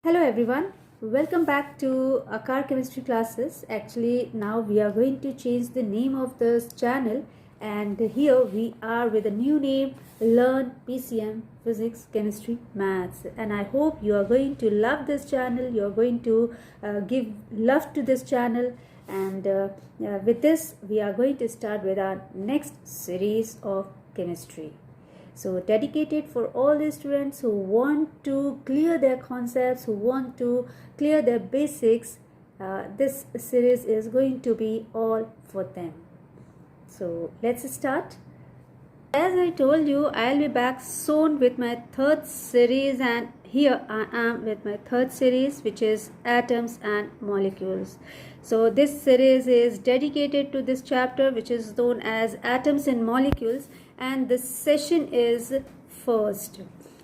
Hello everyone, welcome back to Akar Chemistry classes. Actually, now we are going to change the name of this channel, and here we are with a new name, Learn PCM Physics, Chemistry, Maths. And I hope you are going to love this channel, you are going to give love to this channel, and with this we are going to start with our next series of chemistry. So dedicated for all the students who want to clear their concepts, who want to clear their basics, this series is going to be all for them. So let's start. As I told you, I'll be back soon with my third series, and here I am with my third series, which is atoms and molecules. So this series is dedicated to this chapter, which is known as atoms and molecules, and this session is first.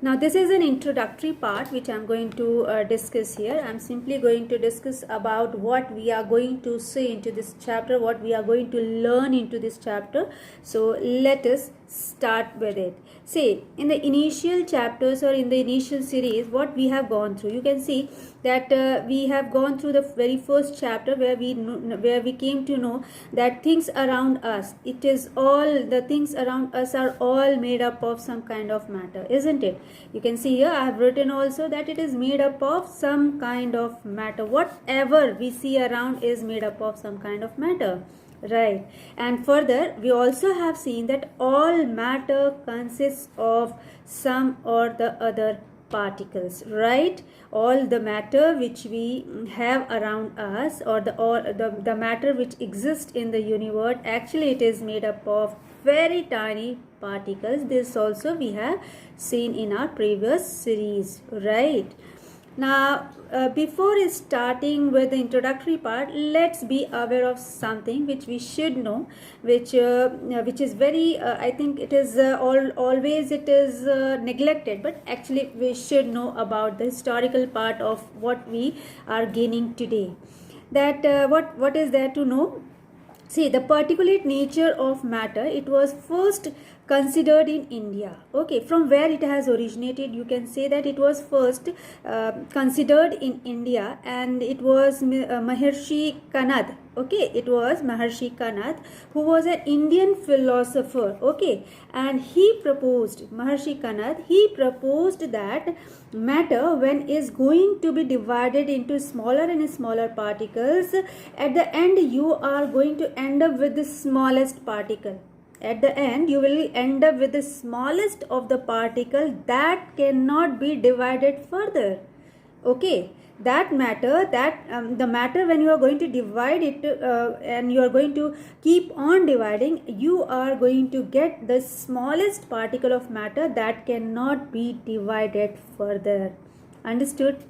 Now this is an introductory part which I am going to discuss here. I am simply going to discuss about what we are going to see into this chapter, what we are going to learn into this chapter. So let us start with it. See, in the initial chapters or in the initial series, what we have gone through, you can see that we have gone through the very first chapter where we came to know that things around us, it is all, the things around us are all made up of some kind of matter, isn't it? You can see here I have written also that it is made up of some kind of matter. Whatever we see around is made up of some kind of matter. Right, and further we also have seen that all matter consists of some or the other particles, right? All the matter which we have around us, or the matter which exists in the universe, actually it is made up of very tiny particles. This also we have seen in our previous series, right? Now, before starting with the introductory part, let's be aware of something which we should know, which is very, I think it is always it is neglected, but actually we should know about the historical part of what we are gaining today. That what is there to know? See, the particulate nature of matter, it was first considered in India. Okay, from where it has originated, you can say that it was first considered in India, and it was Maharshi Kanad. Okay, it was Maharshi Kanad, who was an Indian philosopher. Okay, and Maharshi Kanad, he proposed that matter, when is going to be divided into smaller and smaller particles, at the end you are going to end up with the smallest particle. At the end you will end up with the smallest of the particle that cannot be divided further. Okay, that matter, the matter, when you are going to divide it and you are going to keep on dividing, you are going to get the smallest particle of matter that cannot be divided further. Understood?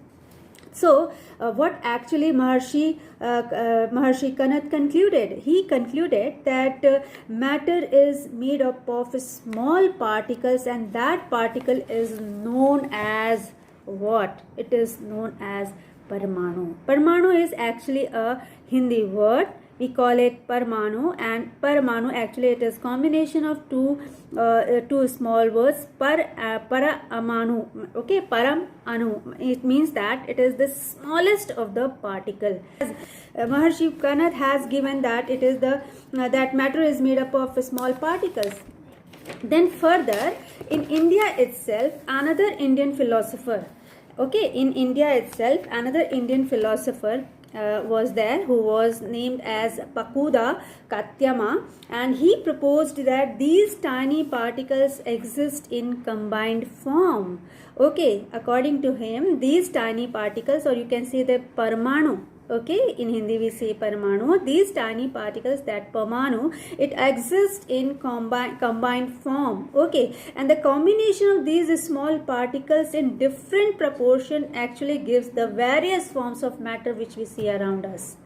So, what actually Maharshi Kanad concluded? He concluded that matter is made up of small particles, and that particle is known as what? It is known as Parmanu. Parmanu is actually a Hindi word. We call it Parmanu, and Parmanu, actually it is combination of two small words, para amanu. Okay, param anu. It means that it is the smallest of the particle. Maharshi Kanad has given that it is that matter is made up of small particles. Then further, in India itself, another Indian philosopher. Okay, in India itself, another Indian philosopher was there, who was named as Pakuda Katyama, and he proposed that these tiny particles exist in combined form. Okay, according to him, these tiny particles, or you can say the Parmanu, okay, in Hindi we say Parmanu, these tiny particles, that Parmanu, it exists in combined form. Okay, and the combination of these small particles in different proportion actually gives the various forms of matter which we see around us.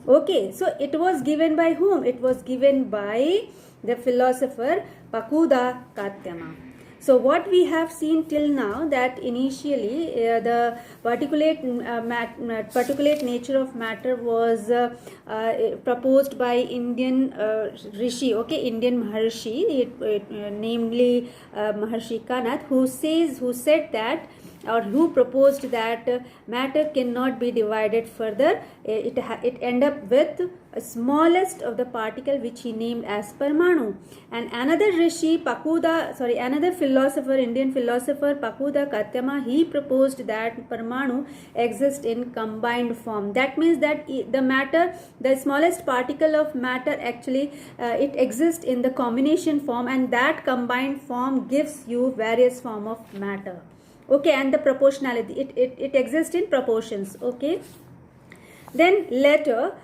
Okay, so it was given by whom? It was given by the philosopher Pakuda Katyama. So what we have seen till now, that initially the particulate nature of matter was proposed by Indian Rishi, okay, Indian Maharshi, namely Maharshi Kanad, who said that or who proposed that matter cannot be divided further. It end up with smallest of the particle, which he named as Parmanu. And another another philosopher, Indian philosopher Pakuda Katyama, he proposed that Parmanu exists in combined form. That means that the matter, the smallest particle of matter, actually it exists in the combination form, and that combined form gives you various form of matter. Okay, and the proportionality, it exists in proportions. Okay, then later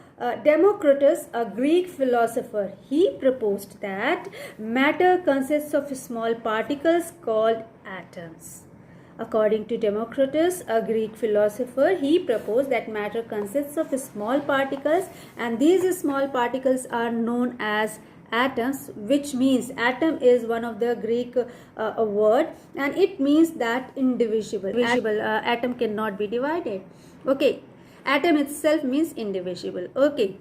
Democritus, a Greek philosopher, he proposed that matter consists of small particles called atoms. According to Democritus, a Greek philosopher, he proposed that matter consists of small particles, and these small particles are known as atoms, which means atom is one of the Greek word, and it means that indivisible. Atom cannot be divided. Okay, atom itself means indivisible. Okay,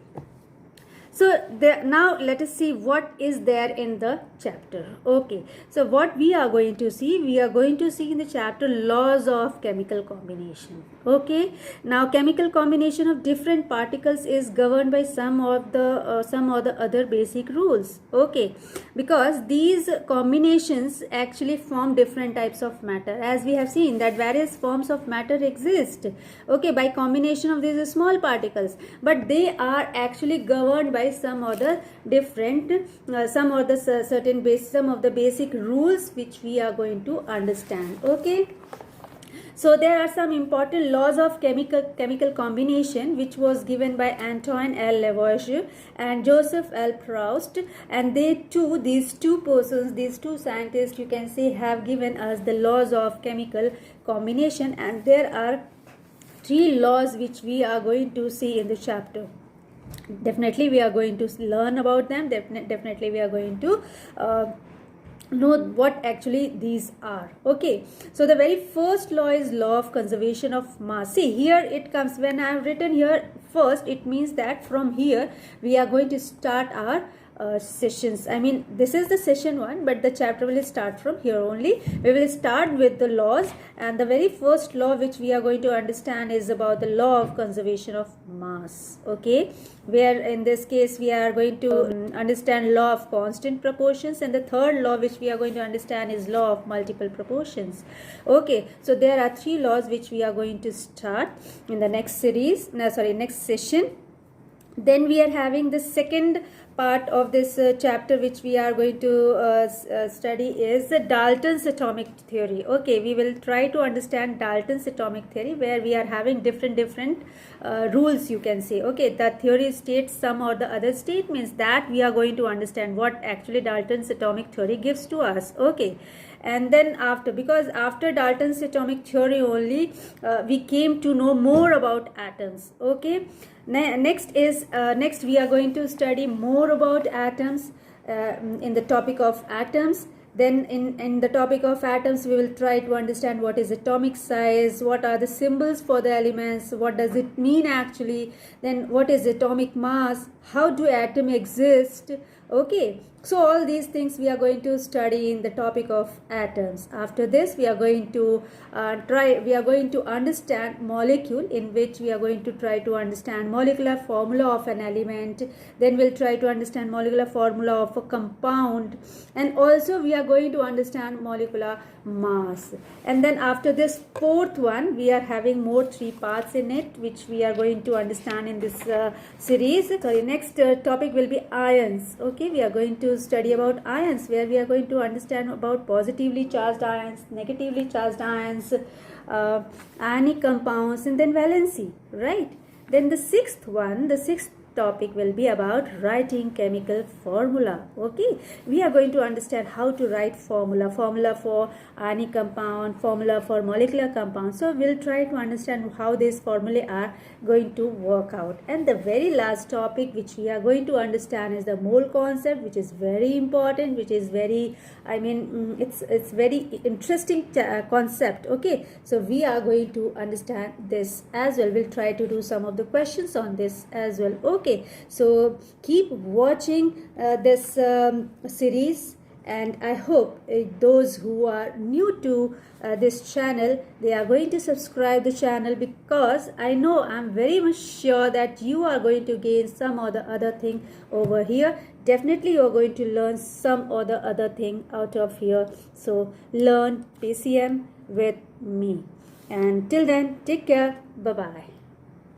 so now let us see what is there in the chapter. Okay, so what we are going to see in the chapter laws of chemical combination. Okay, now chemical combination of different particles is governed by some or the other basic rules. Okay, because these combinations actually form different types of matter, as we have seen that various forms of matter exist. Okay, by combination of these small particles, but they are actually governed by some of the basic rules which we are going to understand. Okay, so there are some important laws of chemical combination which was given by Antoine L. Lavoisier and Joseph L. Proust, and these two scientists, you can say, have given us the laws of chemical combination, and there are 3 laws which we are going to see in the chapter. Definitely we are going to learn about them. Definitely we are going to know what actually these are. Okay, so the very first law is law of conservation of mass. See, here it comes, when I have written here first, it means that from here we are going to start our sessions. I mean, this is the session 1, but the chapter will start from here only. We will start with the laws, and the very first law which we are going to understand is about the law of conservation of mass. Okay, where in this case we are going to understand law of constant proportions, and the third law which we are going to understand is law of multiple proportions. Okay, so there are 3 laws which we are going to start in the next session. Then we are having the second part of this chapter which we are going to study is Dalton's atomic theory. Okay, we will try to understand Dalton's atomic theory, where we are having different rules, you can say. Okay, the theory states some or the other statements that we are going to understand what actually Dalton's atomic theory gives to us. Okay, and then after Dalton's atomic theory only we came to know more about atoms. Okay, next we are going to study more about atoms in the topic of atoms. Then in the topic of atoms, we will try to understand what is atomic size, what are the symbols for the elements, what does it mean actually, then what is atomic mass, how do atoms exist. Okay, so all these things we are going to study in the topic of atoms. After this, we are going to understand molecule, in which we are going to try to understand molecular formula of an element. Then we'll try to understand molecular formula of a compound, and also we are going to understand molecular mass. And then after this fourth one, we are having more 3 parts in it, which we are going to understand in this series. Next topic will be ions. Okay, we are going to study about ions, where we are going to understand about positively charged ions, negatively charged ions, ionic compounds, and then valency, right? Then the sixth topic will be about writing chemical formula. Okay, we are going to understand how to write formula for ionic compound, formula for molecular compound. So we'll try to understand how these formulae are going to work out. And the very last topic which we are going to understand is the mole concept, which is very important, which is very, it's very interesting concept. Okay, so we are going to understand this as well. We'll try to do some of the questions on this as well. Okay, so keep watching this series, and I hope those who are new to this channel, they are going to subscribe the channel, because I know, I'm very much sure that you are going to gain some or the other thing over here. Definitely you are going to learn some or the other thing out of here. So learn PCM with me, and till then, take care. Bye bye.